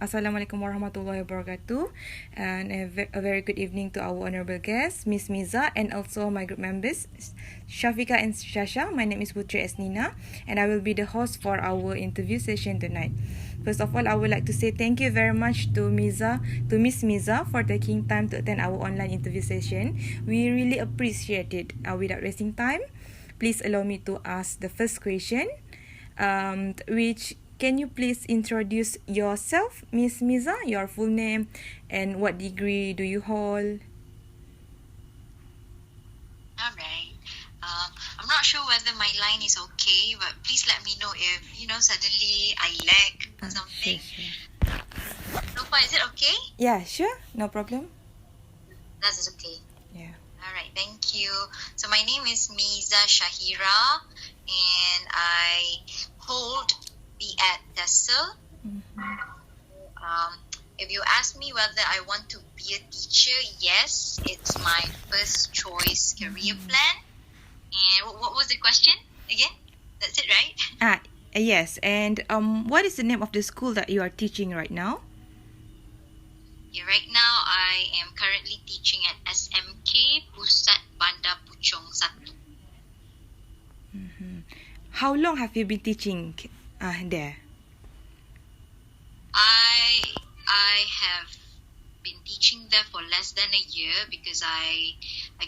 Assalamualaikum warahmatullahi wabarakatuh, and a very good evening to our honorable guests, Miss Miza, and also my group members, Shafika and Shasha. My name is Putri Esnina, and I will be the host for our interview session tonight. First of all, I would like to say thank you very much to Miss Miza, for taking time to attend our online interview session. We really appreciate it. Without wasting time, please allow me to ask the first question, which can you please introduce yourself, Miss Miza, your full name, and what degree do you hold? Alright. I'm not sure whether my line is okay, but please let me know if, suddenly I lag or something. Sure. So far, is it okay? Yeah, sure. No problem. That is okay. Yeah. Alright, thank you. So my name is Miza Shahira, and I hold at TESOL. If you ask me whether I want to be a teacher, yes, it's my first choice career plan. And what was the question again? That's it, right? Yes. And what is the name of the school that you are teaching right now? Yeah, right now I am currently teaching at SMK Pusat Bandar Puchong 1. How long have you been teaching there? I have been teaching there for less than a year because I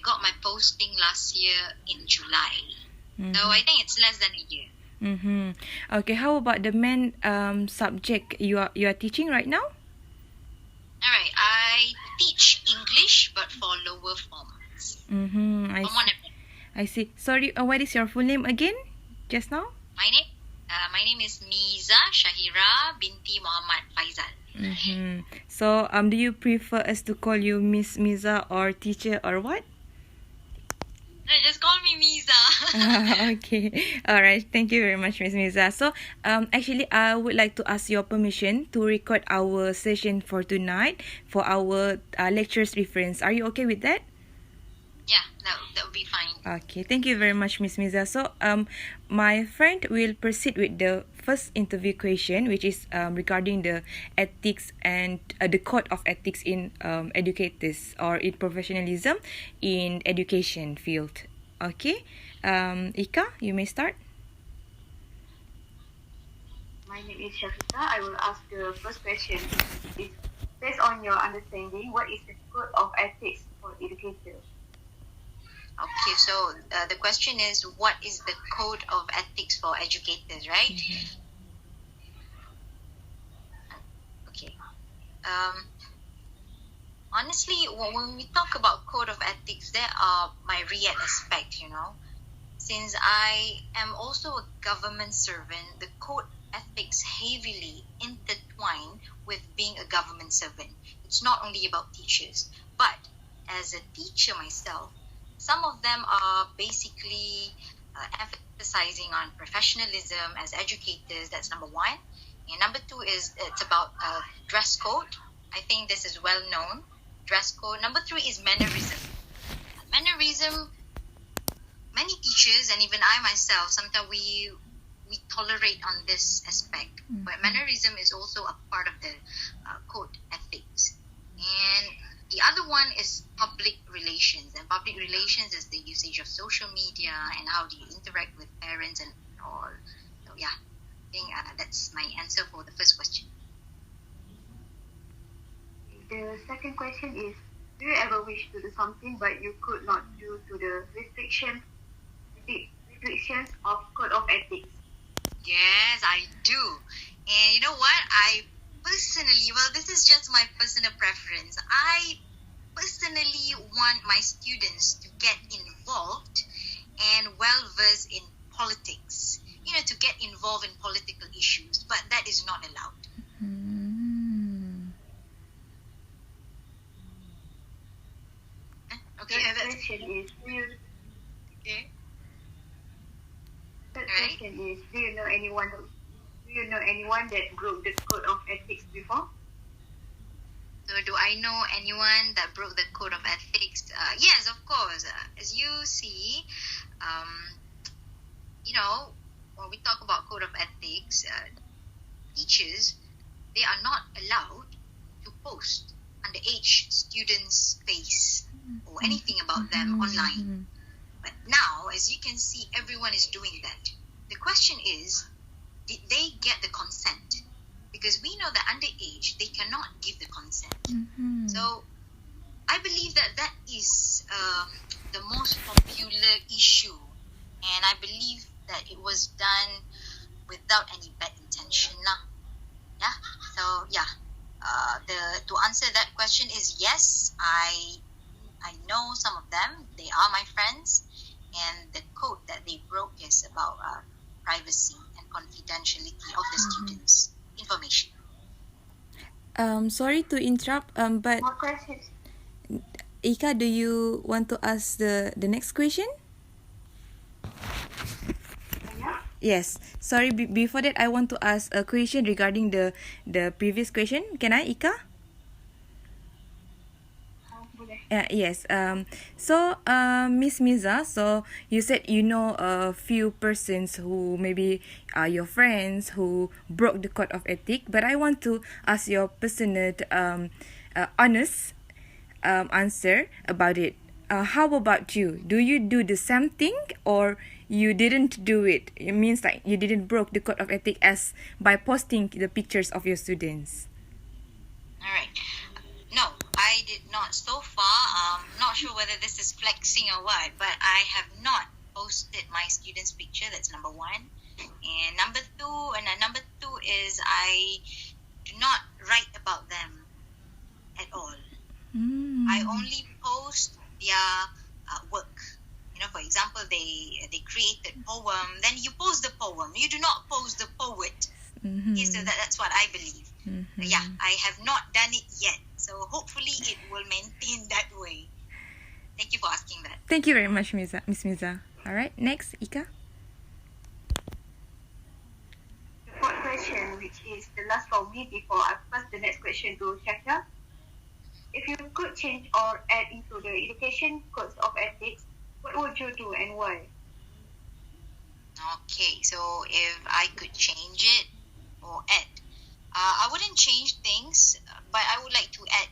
got my posting last year in July. So I think it's less than a year. Okay, how about the main subject you are teaching right now? Alright, I teach English but for lower forms. I see. Sorry, what is your full name again just now? My name is Miza Shahira binti Muhammad Faizal. So, do you prefer us to call you Miss Miza or teacher or what? No, just call me Miza. Okay. All right. Thank you very much, Miss Miza. So, actually, I would like to ask your permission to record our session for tonight for our lecturer's reference. Are you okay with that? Yeah, that would be fine. Okay, thank you very much, Miss Miza. So, my friend will proceed with the first interview question, which is regarding the ethics and the code of ethics in educators or in professionalism in education field. Okay, Ika, you may start. My name is Shafika. I will ask the first question. Based on your understanding, what is the code of ethics for educators? Okay, so the question is, what is the code of ethics for educators, right? Okay. Honestly, when we talk about code of ethics, there are myriad aspects, Since I am also a government servant, the code ethics heavily intertwine with being a government servant. It's not only about teachers, but as a teacher myself, some of them are basically emphasizing on professionalism as educators. That's number one. And number two is it's about dress code. I think this is well known. Dress code. Number three is mannerism. Mannerism, many teachers and even I myself, sometimes we tolerate on this aspect. But mannerism is also a part of the code ethics. And the other one is public relations. And public relations is the usage of social media and how do you interact with parents and all. So yeah, I think that's my answer for the first question. The second question is, do you ever wish to do something but you could not due to the restrictions of code of ethics? Yes, I do. And you know what? I personally, this is just my personal preference. I personally want my students to get involved and well-versed in politics. To get involved in political issues, but that is not allowed. Okay, question is, do you know anyone that broke the code of ethics before? So do I know anyone that broke the code of ethics? Yes, of course. As you see, when we talk about code of ethics, teachers they are not allowed to post underage students' face or anything about them online. But now, as you can see, everyone is doing that. The question is, did they get the consent? Because we know that underage, they cannot give the consent. So I believe that that is the most popular issue. And I believe that it was done without any bad intention. Yeah. So yeah, to answer that question is yes. I know some of them. They are my friends, and the code that they broke is about privacy and confidentiality of the students' information. Sorry to interrupt. But More questions? Ika, do you want to ask the next question? Yeah. Yes. Sorry, before that, I want to ask a question regarding the previous question. Can I, Ika? Boleh. Yes. So, Miss Miza, so you said you know a few persons who maybe are your friends who broke the code of ethic, but I want to ask your personal, honest answer about it. How about you? Do you do the same thing or you didn't do it? It means like you didn't broke the code of ethic as by posting the pictures of your students. All right. No, I did not so far. Not sure whether this is flexing or what, but I have not posted my students' picture. That's number one. And number two is I do not write about them at all. I only post their work. You know, for example, they created poem, then you post the poem. You do not post the poet. Okay, so that's what I believe. Yeah, I have not done it yet. So hopefully it will maintain that way. Thank you for asking that. Thank you very much, Miss Miza. All right, next, Ika. The fourth question, which is the last for me before I pass the next question to Shasha. If you could change or add into the education codes of ethics, what would you do and why? Okay, so if I could change it or add, I wouldn't change things, but I would like to add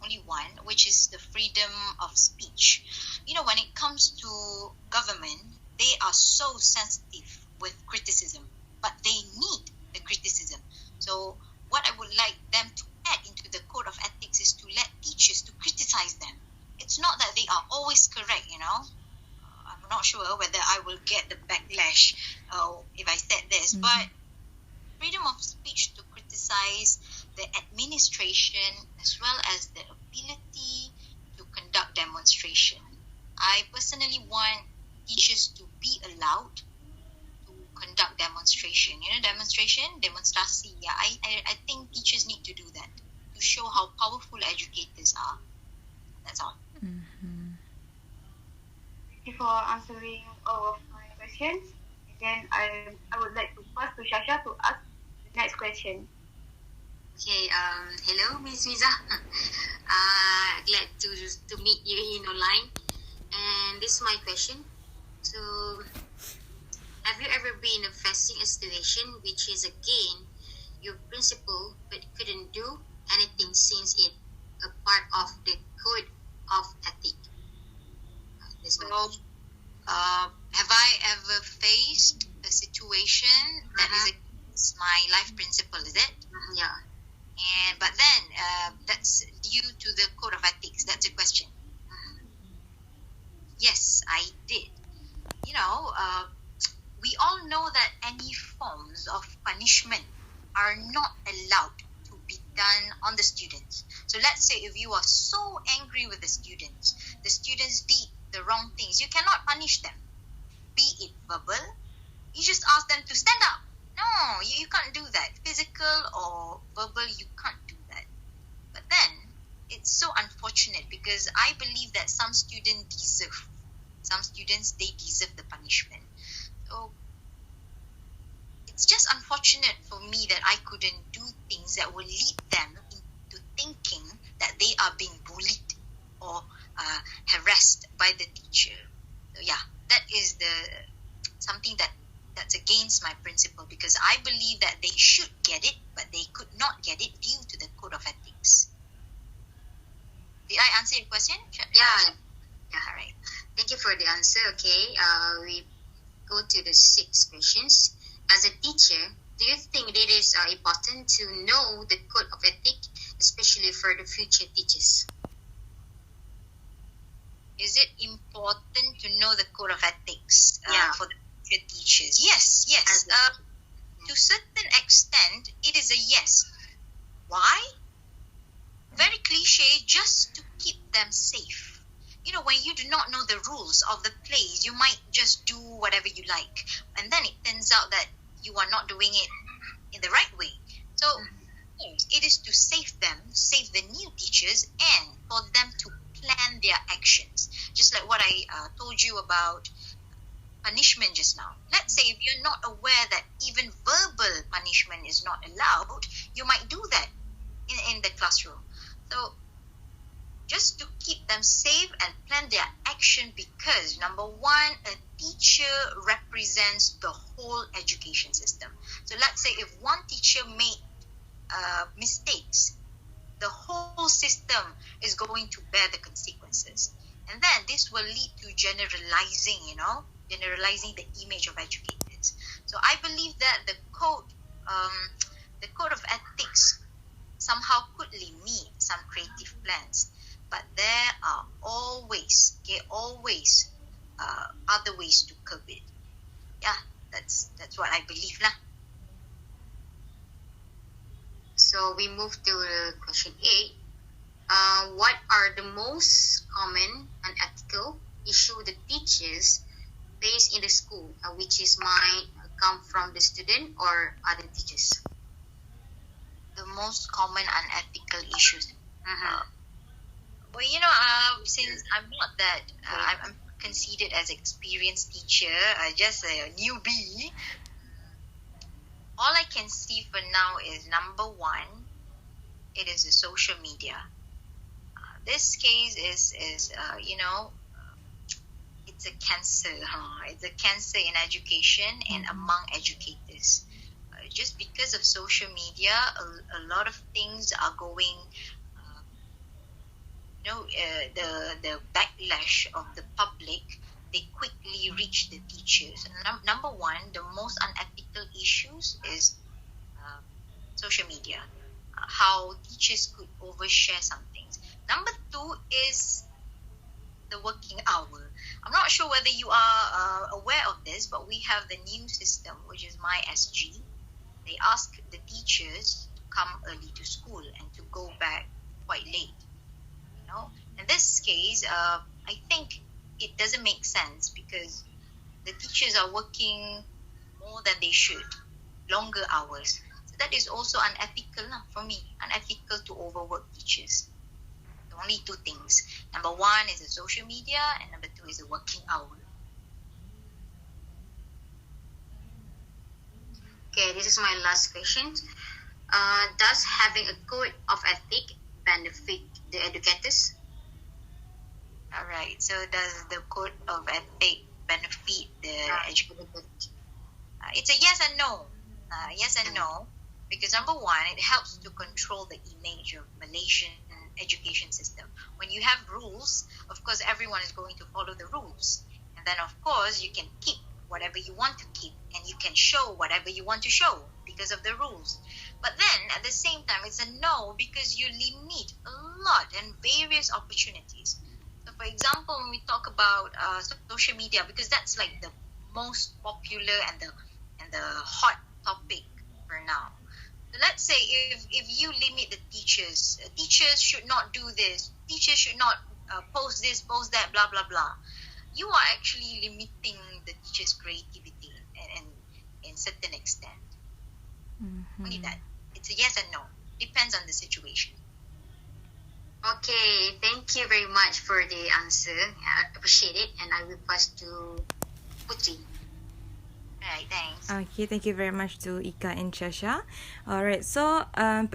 only one, which is the freedom of speech. You know, when it comes to government, they are so sensitive with criticism, but they need the criticism. So what I would like them to add into the code of ethics is to let teachers to criticize them. It's not that they are always correct, you know. I'm not sure whether I will get the backlash if I said this, but freedom of speech to criticize the administration as well as the ability to conduct demonstration. I personally want teachers to be allowed to conduct demonstration. You know, demonstrasi. Yeah, I think teachers need to do that to show how powerful educators are. That's all. Thank you for answering all of my questions. And then I would like to pass to Shasha to ask the next question. Okay, hello, Miss Miza. Glad to meet you in online. And this is my question. So, have you ever been facing a situation which is again your principal but couldn't do anything since it a part of the code of ethic? This So, have I ever faced a situation that is against my life principle? Is it? yeah. But then that's due to the code of ethics. That's a question. Yes, I did. You know, we all know that any forms of punishment are not allowed to be done on the students. So let's say if you are so angry with the students did the wrong things, you cannot punish them. Be it verbal, you just ask them to stand up. No, you can't do that. Physical or verbal, you can't do that. But then, it's so unfortunate because I believe that some students, they deserve the punishment. So, it's just unfortunate for me that I couldn't do things that will lead them into thinking that they are being bullied or harassed by the teacher. So yeah, that is something that's against my principle because I believe that they should get it, but but they could not get it due to the code of ethics. Did I answer your question? Yeah. All right. Thank you for the answer. Okay, we go to the 6 questions. As a teacher, do you think it is important to know the code of ethics, especially for the future teachers? Is it important to know the code of ethics Yeah. for the future teachers? Yes. To a certain extent, it is a yes. Why? Very cliche, just to keep them safe. You know, when you do not know the rules of the place, you might just do whatever you like. And then it turns out that you are not doing it in the right way. So, yes, it is to save them, save the new teachers, and for them to plan their actions. Just like what I told you about punishment just now. Let's say if you're not aware that even verbal punishment is not allowed, you might do that in the classroom. So just to keep them safe and plan their action, because number one, a teacher represents the whole education system. So let's say if one teacher made mistakes, the whole system is going to bear the consequences. And then this will lead to generalizing the image of educators. So I believe that the code of ethics somehow could limit some creative plans, but there are always other ways to curb it. Yeah, that's what I believe lah. So we move to question 8. What are the most common unethical issue the teachers face in the school, which is might come from the student or other teachers? The most common unethical issues. Well, since I'm not that, I'm considered as experienced teacher, just a newbie. All I can see for now is number one, it is the social media. This case is it's a cancer. It's a cancer in education and among educators. Just because of social media, a lot of things are going. The backlash of the public, they quickly reach the teachers. Number one, the most unethical issues is social media. How teachers could overshare some things. Number two is the working hour. I'm not sure whether you are aware of this, but we have the new system, which is MySG. They ask the teachers to come early to school and to go back quite late. In this case, I think it doesn't make sense because the teachers are working more than they should, longer hours. So that is also unethical for me, unethical to overwork teachers. The only two things. Number one is the social media, and number two is the working hour. Okay, this is my last question. Does having a code of ethics benefit the educators? All right. So does the code of ethics benefit the educators? It's a yes and no. Yes and no. Because number one, it helps to control the image of Malaysian education system. When you have rules, of course, everyone is going to follow the rules. And then, of course, you can keep whatever you want to keep and you can show whatever you want to show because of the rules. But then, at the same time, it's a no because you limit a lot and various opportunities. So, for example, when we talk about social media, because that's like the most popular and the hot topic for now. So let's say if you limit the teachers should not do this, teachers should not post this, post that, blah, blah, blah. You are actually limiting the teacher's creativity and in certain extent. Only that. It's a yes and no. Depends on the situation. Okay, thank you very much for the answer. I appreciate it, and I will pass to Putri. Alright, thanks. Okay, thank you very much to Ika and Shasha. Alright, so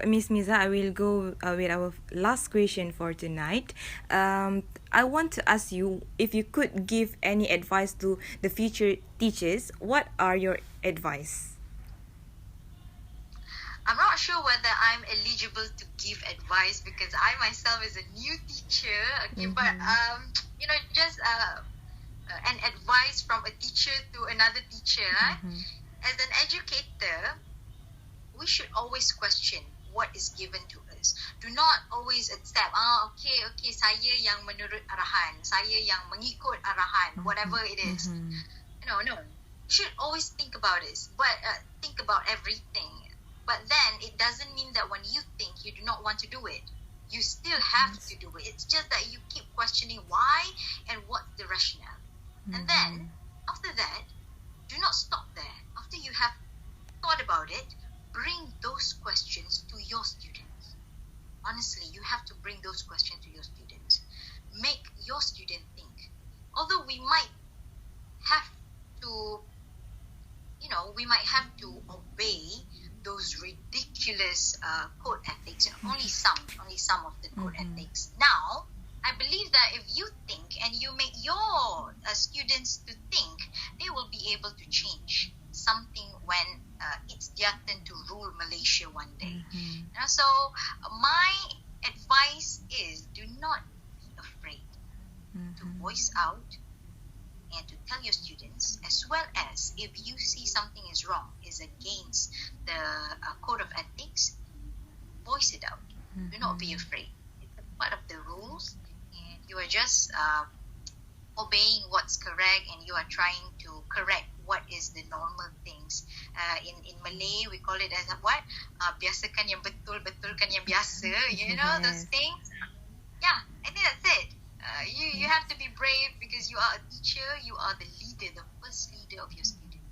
Miss Miza, I will go with our last question for tonight. I want to ask you if you could give any advice to the future teachers. What are your advice? I'm not sure whether I'm eligible to give advice because I myself is a new teacher. Okay, but just an advice from a teacher to another teacher. As an educator, we should always question what is given to us. Do not always accept, okay, saya yang menurut arahan, saya yang mengikut arahan, whatever it is. No. You should always think about this, but think about everything. But then it doesn't mean that when you think you do not want to do it, you still have to do it. It's just that you keep questioning why and what's the rationale. And then after that, do not stop there. After you have thought about it, bring those questions to your students. Honestly, you have to bring those questions to your students. Make your student think. Although we might have to, obey those ridiculous code ethics, only some of the code ethics. Now, I believe that if you think and you make your students to think, they will be able to change something when it's their turn to rule Malaysia one day. So my advice is, do not be afraid to voice out and to tell your students, as well as if you see something is wrong, is against the code of ethics, voice it out. Do not be afraid. It's a part of the rules, and you are just obeying what's correct, and you are trying to correct what is the normal things. In Malay, we call it as what? Biasakan yang betul, betulkan yang biasa. Those things. Yeah, I think that's it. You have to be brave because you are a teacher. You are the leader, the first leader of your student.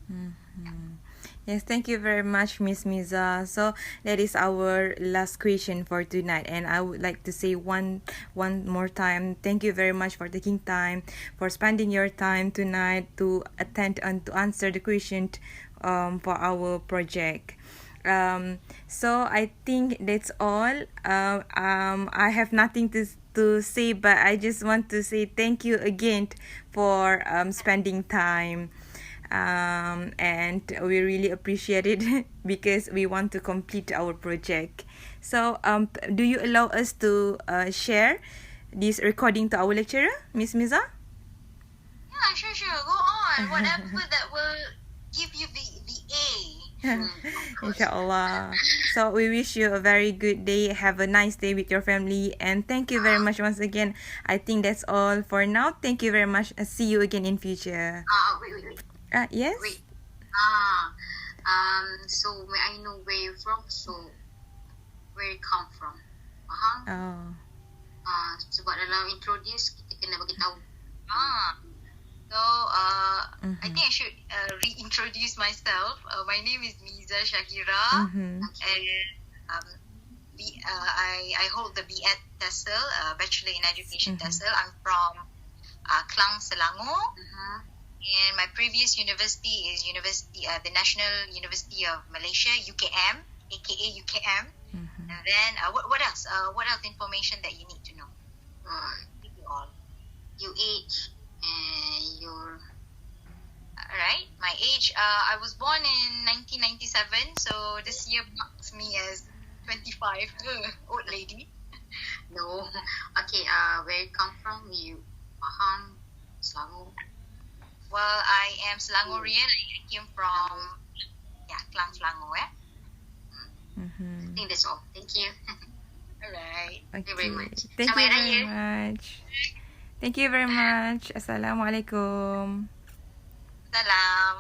Yes, thank you very much, Miss Miza. So that is our last question for tonight, and I would like to say one more time, thank you very much for taking time, for spending your time tonight to attend and to answer the question for our project. So I think that's all. I have nothing to say, but I just want to say thank you again for spending time. And we really appreciate it because we want to complete our project. So do you allow us to share this recording to our lecturer, Miss Miza? Yeah, sure. Go on. Whatever that will give you the A. Inshallah. So we wish you a very good day. Have a nice day with your family, and thank you very much once again. I think that's all for now. Thank you very much. See you again in future. Wait. Yes. Wait. So may I know where you're from? So where you come from? Oh. Sebab dalam introduce kita kena bagi tahu. So I think I should reintroduce myself. My name is Miza Shakira, and I hold the BEd TESOL, Bachelor in Education TESOL. I'm from Klang, Selangor. And my previous university is the National University of Malaysia, UKM, aka UKM. And then what else? What else information that you need to know? All. Your age and your. Alright, my age. I was born in 1997, so this year marks me as 25. Old lady. No. Okay. Where you come from? You Pahang, Selangor. Well, I am Selangorian. I came from Klang, Selangor. I think that's all. Thank you. Alright. Thank you very much. Thank you very much. Thank you very much. Assalamualaikum. Salam.